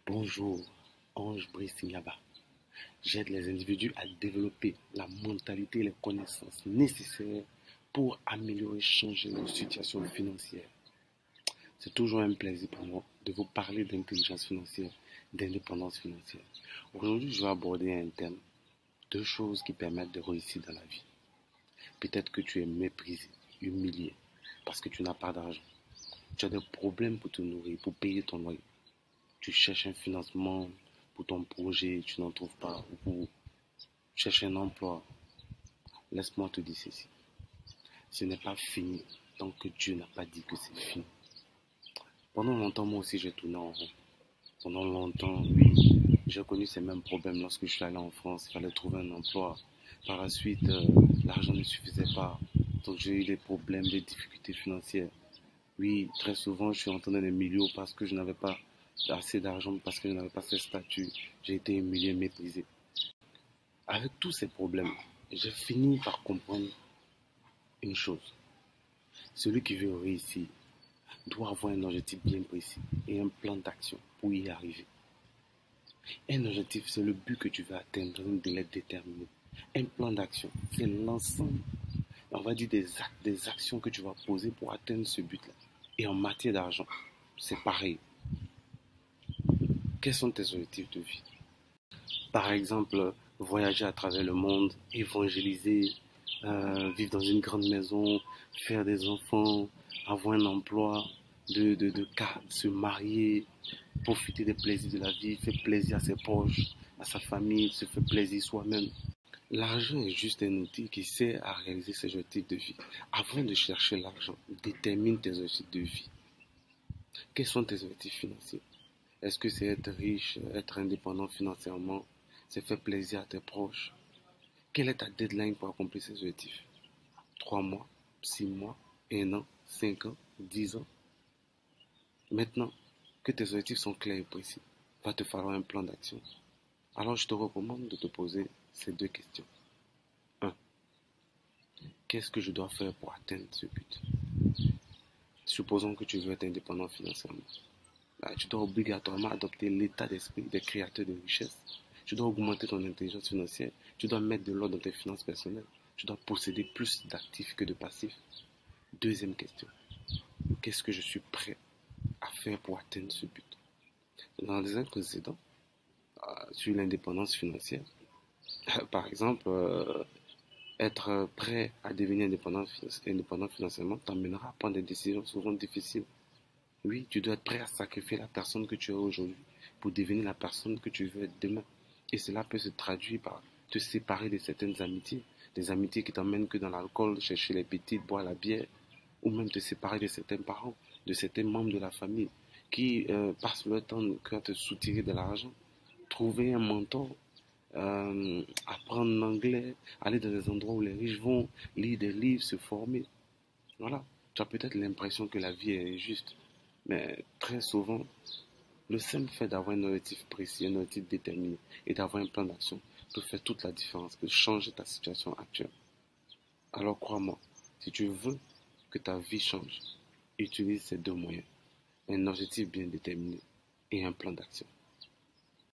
Bonjour, Ange Brice Signaba. J'aide les individus à développer la mentalité et les connaissances nécessaires pour améliorer et changer leur situation financière. C'est toujours un plaisir pour moi de vous parler d'intelligence financière, d'indépendance financière. Aujourd'hui, je vais aborder un thème, deux choses qui permettent de réussir dans la vie. Peut-être que tu es méprisé, humilié, parce que tu n'as pas d'argent. Tu as des problèmes pour te nourrir, pour payer ton loyer. Tu cherches un financement pour ton projet, tu n'en trouves pas, ou pour chercher un emploi. Laisse-moi te dire ceci. Ce n'est pas fini tant que Dieu n'a pas dit que c'est fini. Pendant longtemps, moi aussi, j'ai tourné en rond. Pendant longtemps, oui, j'ai connu ces mêmes problèmes lorsque je suis allé en France. Il fallait trouver un emploi. Par la suite, l'argent ne suffisait pas. Donc, j'ai eu des problèmes, des difficultés financières. Oui, très souvent, je suis entré dans les milieux parce que je n'avais pas assez d'argent, parce que je n'avais pas ce statut. J'ai été humilié, méprisé. Avec tous ces problèmes, j'ai fini par comprendre une chose. Celui qui veut réussir doit avoir un objectif bien précis et un plan d'action pour y arriver. Un objectif, c'est le but que tu veux atteindre dans un délai déterminé. Un plan d'action, c'est l'ensemble, on va dire, des actes, des actions que tu vas poser pour atteindre ce but-là. Et en matière d'argent, c'est pareil. Quels sont tes objectifs de vie? Par exemple, voyager à travers le monde, évangéliser, vivre dans une grande maison, faire des enfants, avoir un emploi de cadre, se marier, profiter des plaisirs de la vie, faire plaisir à ses proches, à sa famille, se faire plaisir soi-même. L'argent est juste un outil qui sert à réaliser ses objectifs de vie. Avant de chercher l'argent, détermine tes objectifs de vie. Quels sont tes objectifs financiers? Est-ce que c'est être riche, être indépendant financièrement, c'est faire plaisir à tes proches? Quelle est ta deadline pour accomplir ces objectifs? 3 mois, 6 mois, 1 an, 5 ans, 10 ans? Maintenant que tes objectifs sont clairs et précis, va te falloir un plan d'action. Alors je te recommande de te poser ces deux questions. 1. Qu'est-ce que je dois faire pour atteindre ce but? Supposons que tu veux être indépendant financièrement. Tu dois obligatoirement adopter l'état d'esprit des créateurs de richesse. Tu dois augmenter ton intelligence financière. Tu dois mettre de l'ordre dans tes finances personnelles. Tu dois posséder plus d'actifs que de passifs. Deuxième question. Qu'est-ce que je suis prêt à faire pour atteindre ce but? Dans les années précédentes, sur l'indépendance financière, par exemple, être prêt à devenir indépendant financièrement t'amènera à prendre des décisions souvent difficiles. Oui, tu dois être prêt à sacrifier la personne que tu es aujourd'hui pour devenir la personne que tu veux être demain. Et cela peut se traduire par te séparer de certaines amitiés, des amitiés qui t'emmènent que dans l'alcool, chercher les petites, boire la bière, ou même te séparer de certains parents, de certains membres de la famille qui passent leur temps à te soutirer de l'argent. Trouver un mentor, apprendre l'anglais, aller dans des endroits où les riches vont, lire des livres, se former. Voilà, tu as peut-être l'impression que la vie est injuste, mais très souvent, le simple fait d'avoir un objectif précis, un objectif déterminé et d'avoir un plan d'action peut faire toute la différence, peut changer ta situation actuelle. Alors crois-moi, si tu veux que ta vie change, utilise ces deux moyens, un objectif bien déterminé et un plan d'action.